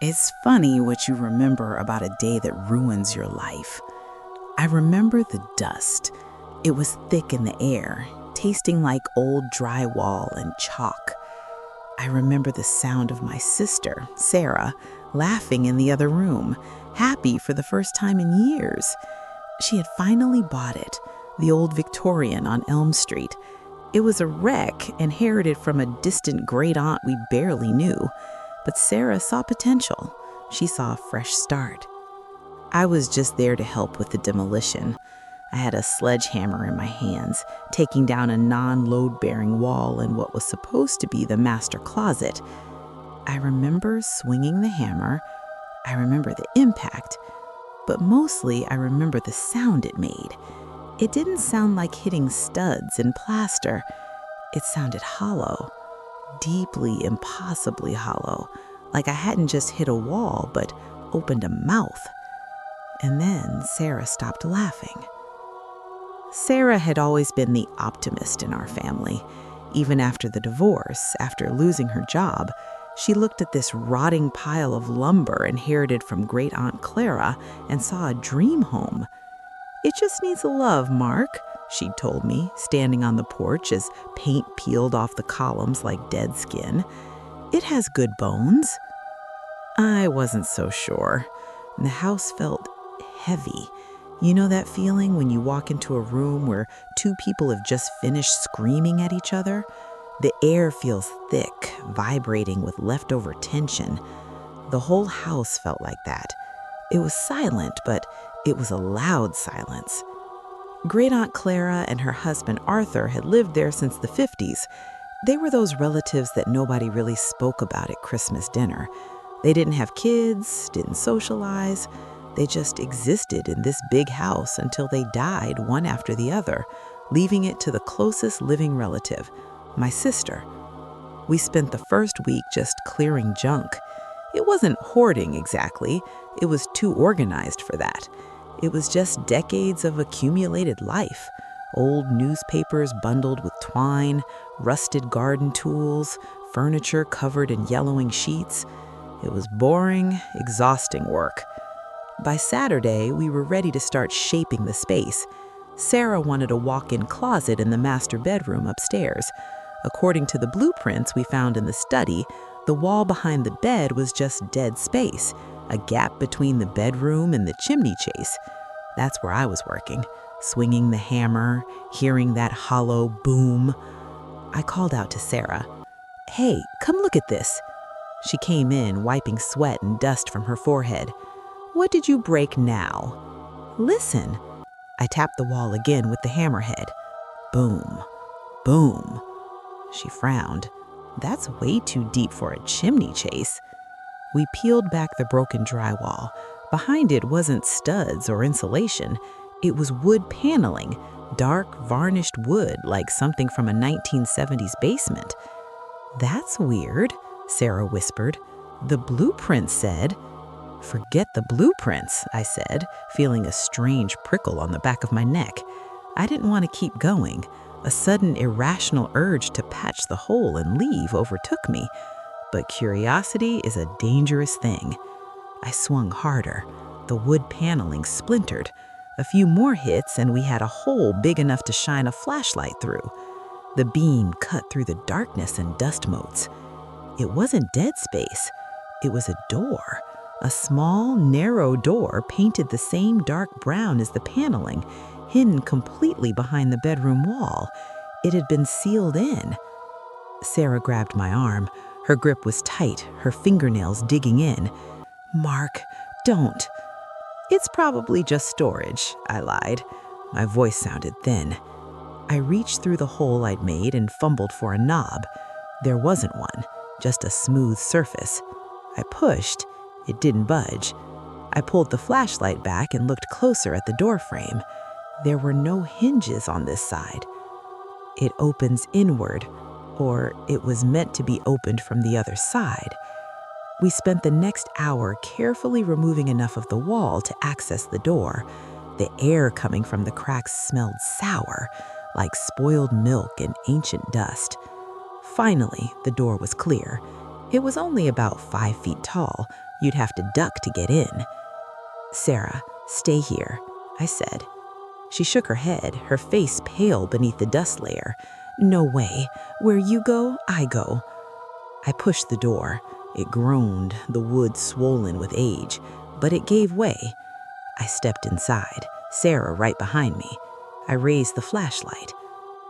It's funny what you remember about a day that ruins your life. I remember the dust. It was thick in the air, tasting like old drywall and chalk. I remember the sound of my sister, Sarah, laughing in the other room, happy for the first time in years. She had finally bought it, the old Victorian on Elm Street. It was a wreck, inherited from a distant great aunt we barely knew. But Sarah saw potential. She saw a fresh start. I was just there to help with the demolition. I had a sledgehammer in my hands, taking down a non-load-bearing wall in what was supposed to be the master closet. I remember swinging the hammer. I remember the impact. But mostly, I remember the sound it made. It didn't sound like hitting studs in plaster. It sounded hollow. Deeply, impossibly hollow, like I hadn't just hit a wall, but opened a mouth. And then Sarah stopped laughing. Sarah had always been the optimist in our family. Even after the divorce, after losing her job, she looked at this rotting pile of lumber inherited from Great Aunt Clara and saw a dream home. "It just needs a love, Mark," she'd told me, standing on the porch as paint peeled off the columns like dead skin. "It has good bones." I wasn't so sure. The house felt heavy. You know that feeling when you walk into a room where two people have just finished screaming at each other? The air feels thick, vibrating with leftover tension. The whole house felt like that. It was silent, but it was a loud silence. Great Aunt Clara and her husband Arthur had lived there since the 50s. They were those relatives that nobody really spoke about at Christmas dinner. They didn't have kids, didn't socialize. They just existed in this big house until they died one after the other, leaving it to the closest living relative, my sister. We spent the first week just clearing junk. It wasn't hoarding exactly. It was too organized for that. It was just decades of accumulated life. Old newspapers bundled with twine, rusted garden tools, furniture covered in yellowing sheets. It was boring, exhausting work. By Saturday, we were ready to start shaping the space. Sarah wanted a walk-in closet in the master bedroom upstairs. According to the blueprints we found in the study, the wall behind the bed was just dead space, a gap between the bedroom and the chimney chase. That's where I was working, swinging the hammer, hearing that hollow boom. I called out to Sarah, "Hey, come look at this." She came in, wiping sweat and dust from her forehead. "What did you break now?" "Listen." I tapped the wall again with the hammerhead. Boom, boom. She frowned. "That's way too deep for a chimney chase." We peeled back the broken drywall. Behind it wasn't studs or insulation. It was wood paneling, dark, varnished wood like something from a 1970s basement. "That's weird," Sarah whispered. "The blueprint said—" "Forget the blueprints," I said, feeling a strange prickle on the back of my neck. I didn't want to keep going. A sudden irrational urge to patch the hole and leave overtook me. But curiosity is a dangerous thing. I swung harder. The wood paneling splintered. A few more hits and we had a hole big enough to shine a flashlight through. The beam cut through the darkness and dust motes. It wasn't dead space. It was a door. A small, narrow door painted the same dark brown as the paneling, hidden completely behind the bedroom wall. It had been sealed in. Sarah grabbed my arm. Her grip was tight, her fingernails digging in. "Mark, don't." "It's probably just storage," I lied. My voice sounded thin. I reached through the hole I'd made and fumbled for a knob. There wasn't one, just a smooth surface. I pushed. It didn't budge. I pulled the flashlight back and looked closer at the door frame. There were no hinges on this side. It opens inward, or it was meant to be opened from the other side. We spent the next hour carefully removing enough of the wall to access the door. The air coming from the cracks smelled sour, like spoiled milk and ancient dust. Finally, the door was clear. It was only about 5 feet tall. You'd have to duck to get in. "Sarah, stay here," I said. She shook her head, her face pale beneath the dust layer. "No way. Where you go, I go." I pushed the door. It groaned, the wood swollen with age, but it gave way. I stepped inside, Sarah right behind me. I raised the flashlight.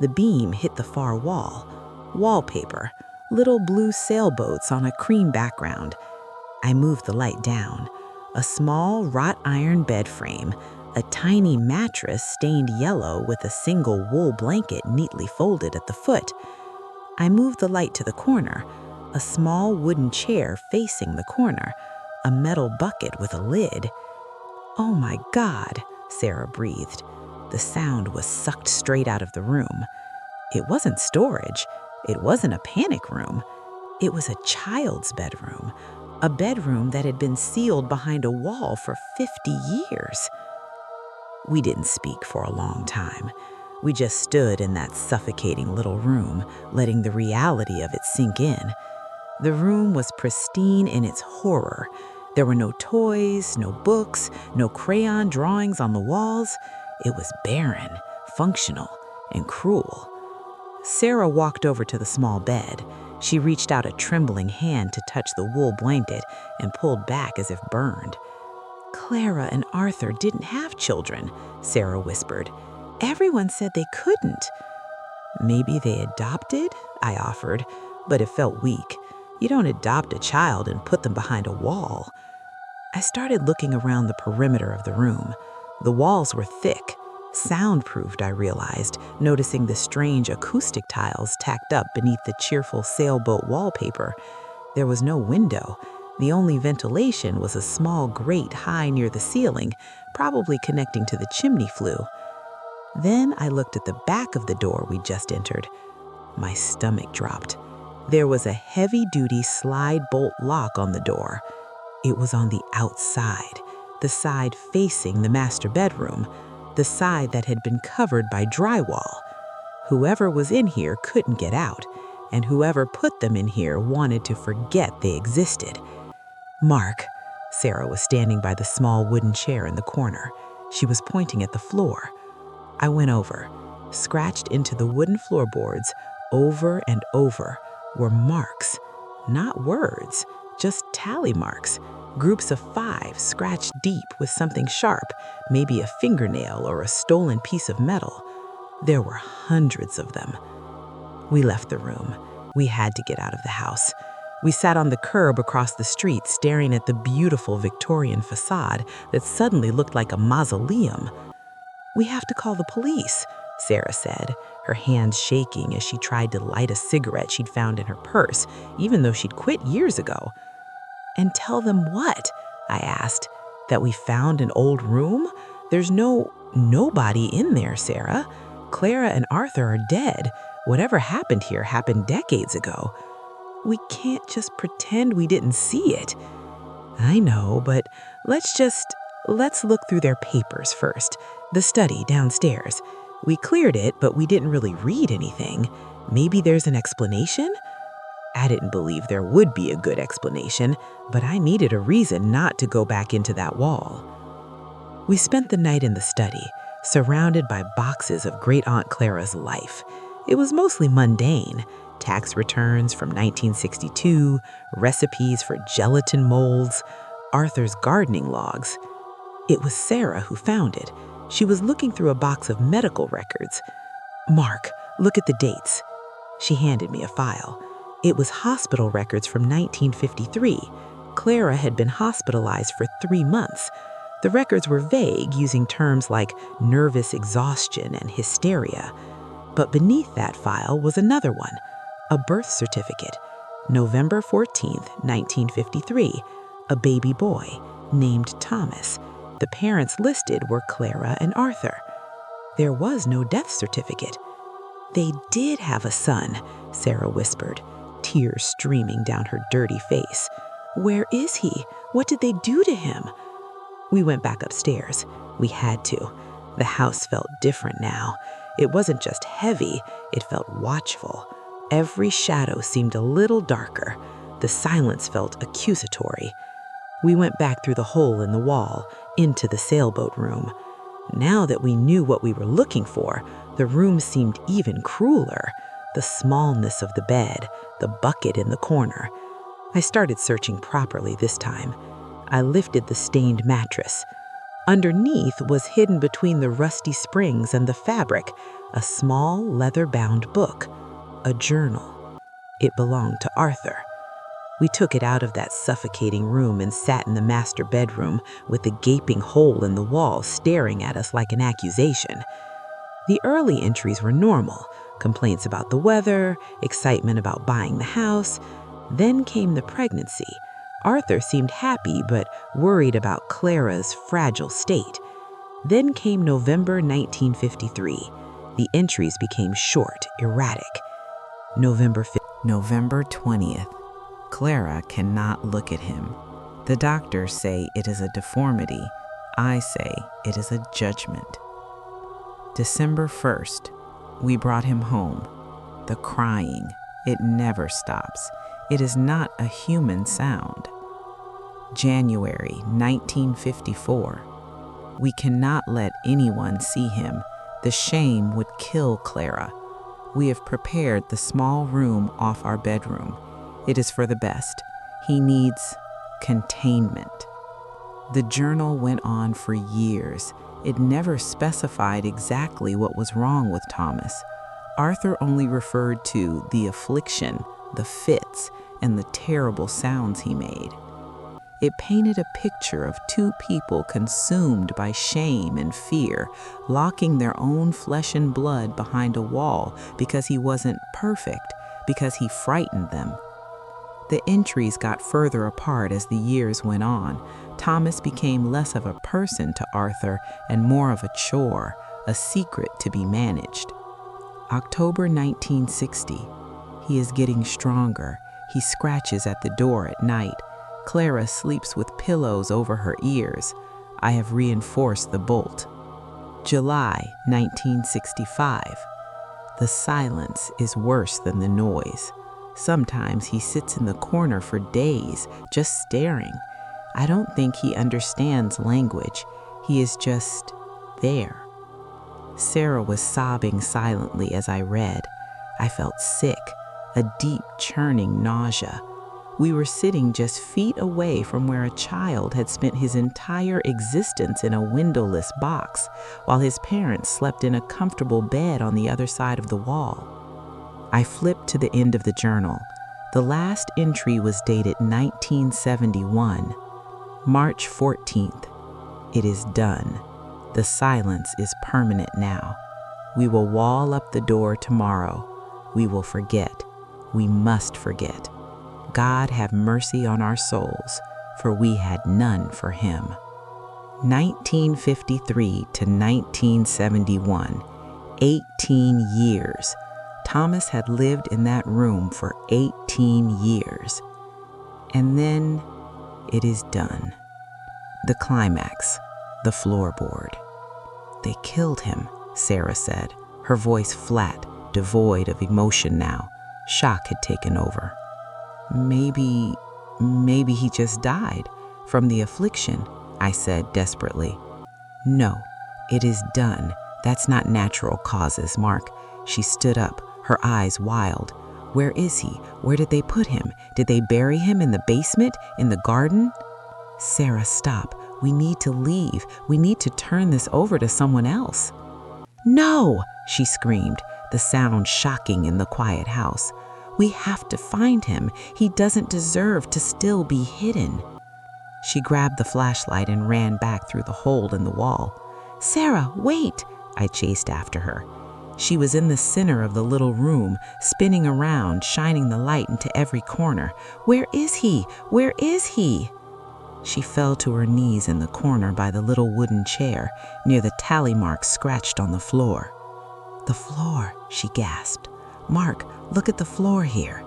The beam hit the far wall. Wallpaper, little blue sailboats on a cream background. I moved the light down. A small wrought iron bed frame, a tiny mattress stained yellow with a single wool blanket neatly folded at the foot. I moved the light to the corner, a small wooden chair facing the corner, a metal bucket with a lid. "Oh my God," Sarah breathed. The sound was sucked straight out of the room. It wasn't storage. It wasn't a panic room. It was a child's bedroom, a bedroom that had been sealed behind a wall for 50 years. We didn't speak for a long time. We just stood in that suffocating little room, letting the reality of it sink in. The room was pristine in its horror. There were no toys, no books, no crayon drawings on the walls. It was barren, functional, and cruel. Sarah walked over to the small bed. She reached out a trembling hand to touch the wool blanket and pulled back as if burned. "Clara and Arthur didn't have children," Sarah whispered. "Everyone said they couldn't." "Maybe they adopted?" I offered, but it felt weak. You don't adopt a child and put them behind a wall. I started looking around the perimeter of the room. The walls were thick, soundproofed, I realized, noticing the strange acoustic tiles tacked up beneath the cheerful sailboat wallpaper. There was no window. The only ventilation was a small grate high near the ceiling, probably connecting to the chimney flue. Then I looked at the back of the door we'd just entered. My stomach dropped. There was a heavy-duty slide bolt lock on the door. It was on the outside, the side facing the master bedroom, the side that had been covered by drywall. Whoever was in here couldn't get out, and whoever put them in here wanted to forget they existed. "Mark," Sarah was standing by the small wooden chair in the corner. She was pointing at the floor. I went over. Scratched into the wooden floorboards, over and over, were marks. Not words, just tally marks. Groups of 5 scratched deep with something sharp, maybe a fingernail or a stolen piece of metal. There were hundreds of them. We left the room. We had to get out of the house. We sat on the curb across the street staring at the beautiful Victorian facade that suddenly looked like a mausoleum. "We have to call the police," Sarah said, her hands shaking as she tried to light a cigarette she'd found in her purse, even though she'd quit years ago. "And tell them what?" I asked. "That we found an old room? There's nobody in there, Sarah. Clara and Arthur are dead. Whatever happened here happened decades ago." "We can't just pretend we didn't see it." "I know, but let's look through their papers first. The study downstairs. We cleared it, but we didn't really read anything. Maybe there's an explanation?" I didn't believe there would be a good explanation, but I needed a reason not to go back into that wall. We spent the night in the study, surrounded by boxes of Great Aunt Clara's life. It was mostly mundane. Tax returns from 1962, recipes for gelatin molds, Arthur's gardening logs. It was Sarah who found it. She was looking through a box of medical records. "Mark, look at the dates." She handed me a file. It was hospital records from 1953. Clara had been hospitalized for 3 months. The records were vague, using terms like nervous exhaustion and hysteria. But beneath that file was another one, a birth certificate. November 14th, 1953, a baby boy named Thomas. The parents listed were Clara and Arthur. There was no death certificate. "They did have a son," Sarah whispered, tears streaming down her dirty face. "Where is he? What did they do to him?" We went back upstairs. We had to. The house felt different now. It wasn't just heavy, it felt watchful. Every shadow seemed a little darker. The silence felt accusatory. We went back through the hole in the wall, into the sailboat room. Now that we knew what we were looking for, the room seemed even crueler. The smallness of the bed, the bucket in the corner. I started searching properly this time. I lifted the stained mattress. Underneath was hidden between the rusty springs and the fabric, a small leather-bound book, a journal. It belonged to Arthur. We took it out of that suffocating room and sat in the master bedroom with the gaping hole in the wall staring at us like an accusation. The early entries were normal, complaints about the weather, excitement about buying the house. Then came the pregnancy. Arthur seemed happy but worried about Clara's fragile state. Then came November 1953. The entries became short, erratic. November 20th. Clara cannot look at him. The doctors say it is a deformity. I say it is a judgment. December 1st. We brought him home. The crying, it never stops. It is not a human sound. January 1954. We cannot let anyone see him. The shame would kill Clara. We have prepared the small room off our bedroom. It is for the best. He needs containment. The journal went on for years. It never specified exactly what was wrong with Thomas. Arthur only referred to the affliction, the fits, and the terrible sounds he made. It painted a picture of two people consumed by shame and fear, locking their own flesh and blood behind a wall because he wasn't perfect, because he frightened them. The entries got further apart as the years went on. Thomas became less of a person to Arthur and more of a chore, a secret to be managed. October 1960. He is getting stronger. He scratches at the door at night. Clara sleeps with pillows over her ears. I have reinforced the bolt. July 1965. The silence is worse than the noise. Sometimes he sits in the corner for days, just staring. I don't think he understands language. He is just there. Sarah was sobbing silently as I read. I felt sick, a deep churning nausea. We were sitting just feet away from where a child had spent his entire existence in a windowless box, while his parents slept in a comfortable bed on the other side of the wall. I flipped to the end of the journal. The last entry was dated 1971, March 14th. It is done. The silence is permanent now. We will wall up the door tomorrow. We will forget. We must forget. God have mercy on our souls, for we had none for him. 1953 to 1971, 18 years. Thomas had lived in that room for 18 years. And then it is done. The climax, the floorboard. They killed him, Sarah said, her voice flat, devoid of emotion now. Shock had taken over. Maybe he just died from the affliction, I said desperately. No, it is done. That's not natural causes, Mark. She stood up, her eyes wild. Where is he? Where did they put him? Did they bury him in the basement, in the garden? Sarah, stop. We need to leave. We need to turn this over to someone else. No, she screamed, the sound shocking in the quiet house. We have to find him. He doesn't deserve to still be hidden. She grabbed the flashlight and ran back through the hole in the wall. Sarah, wait! I chased after her. She was in the center of the little room, spinning around, shining the light into every corner. Where is he? Where is he? She fell to her knees in the corner by the little wooden chair, near the tally marks scratched on the floor. The floor, she gasped. Mark, look at the floor here.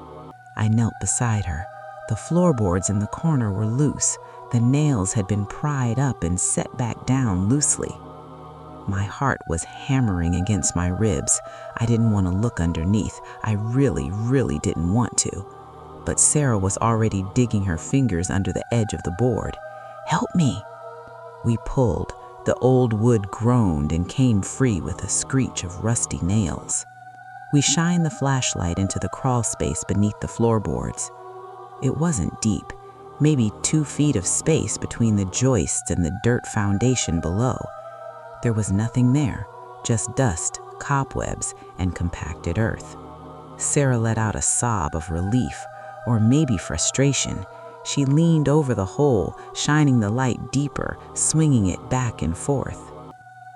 I knelt beside her. The floorboards in the corner were loose. The nails had been pried up and set back down loosely. My heart was hammering against my ribs. I didn't want to look underneath. I really didn't want to. but Sarah was already digging her fingers under the edge of the board. "Help me!" We pulled. The old wood groaned and came free with a screech of rusty nails. We shined the flashlight into the crawl space beneath the floorboards. It wasn't deep, maybe 2 feet of space between the joists and the dirt foundation below. There was nothing there, just dust, cobwebs, and compacted earth. Sarah let out a sob of relief, or maybe frustration. She leaned over the hole, shining the light deeper, swinging it back and forth.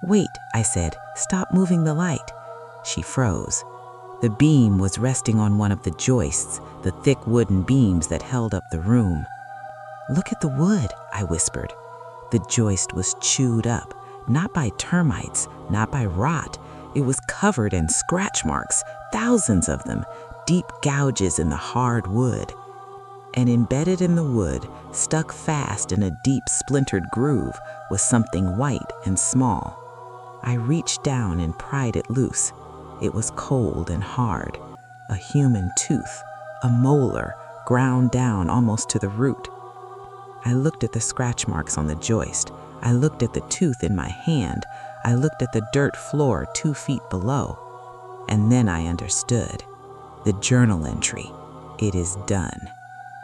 "Wait," I said, "stop moving the light." She froze. The beam was resting on one of the joists, the thick wooden beams that held up the room. "Look at the wood," I whispered. The joist was chewed up, not by termites, not by rot. It was covered in scratch marks, thousands of them, deep gouges in the hard wood. And embedded in the wood, stuck fast in a deep splintered groove, was something white and small. I reached down and pried it loose. It was cold and hard. A human tooth, a molar, ground down almost to the root. I looked at the scratch marks on the joist. I looked at the tooth in my hand. I looked at the dirt floor 2 feet below. And then I understood. The journal entry. It is done.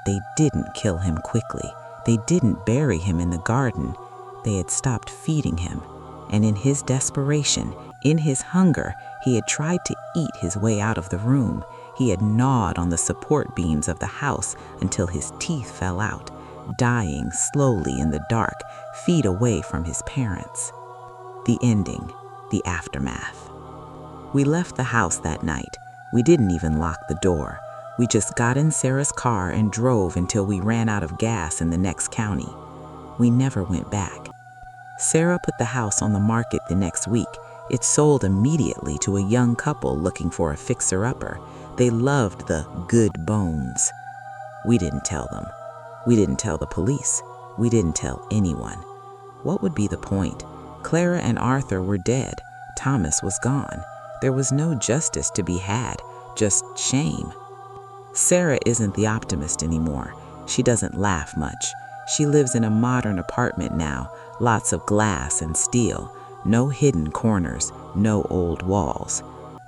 They didn't kill him quickly. They didn't bury him in the garden. They had stopped feeding him. And in his desperation, in his hunger, he had tried to eat his way out of the room. He had gnawed on the support beams of the house until his teeth fell out, dying slowly in the dark, feet away from his parents. The ending, the aftermath. We left the house that night. We didn't even lock the door. We just got in Sarah's car and drove until we ran out of gas in the next county. We never went back. Sarah put the house on the market the next week. It sold immediately to a young couple looking for a fixer-upper. They loved the good bones. We didn't tell them. We didn't tell the police. We didn't tell anyone. What would be the point? Clara and Arthur were dead. Thomas was gone. There was no justice to be had, just shame. Sarah isn't the optimist anymore. She doesn't laugh much. She lives in a modern apartment now, lots of glass and steel, no hidden corners, no old walls.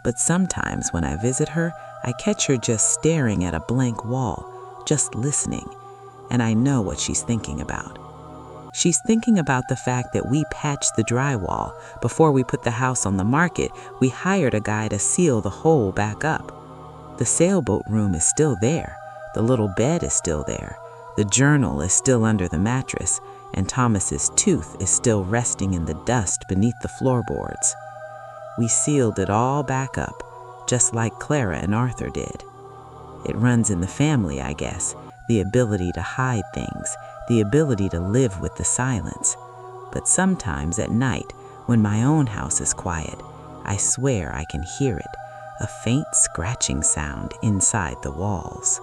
But sometimes when I visit her, I catch her just staring at a blank wall, just listening, and I know what she's thinking about. She's thinking about the fact that we patched the drywall. Before we put the house on the market, we hired a guy to seal the hole back up. The sailboat room is still there. The little bed is still there. The journal is still under the mattress, and Thomas's tooth is still resting in the dust beneath the floorboards. We sealed it all back up, just like Clara and Arthur did. It runs in the family, I guess, the ability to hide things, the ability to live with the silence. But sometimes at night, when my own house is quiet, I swear I can hear it, a faint scratching sound inside the walls.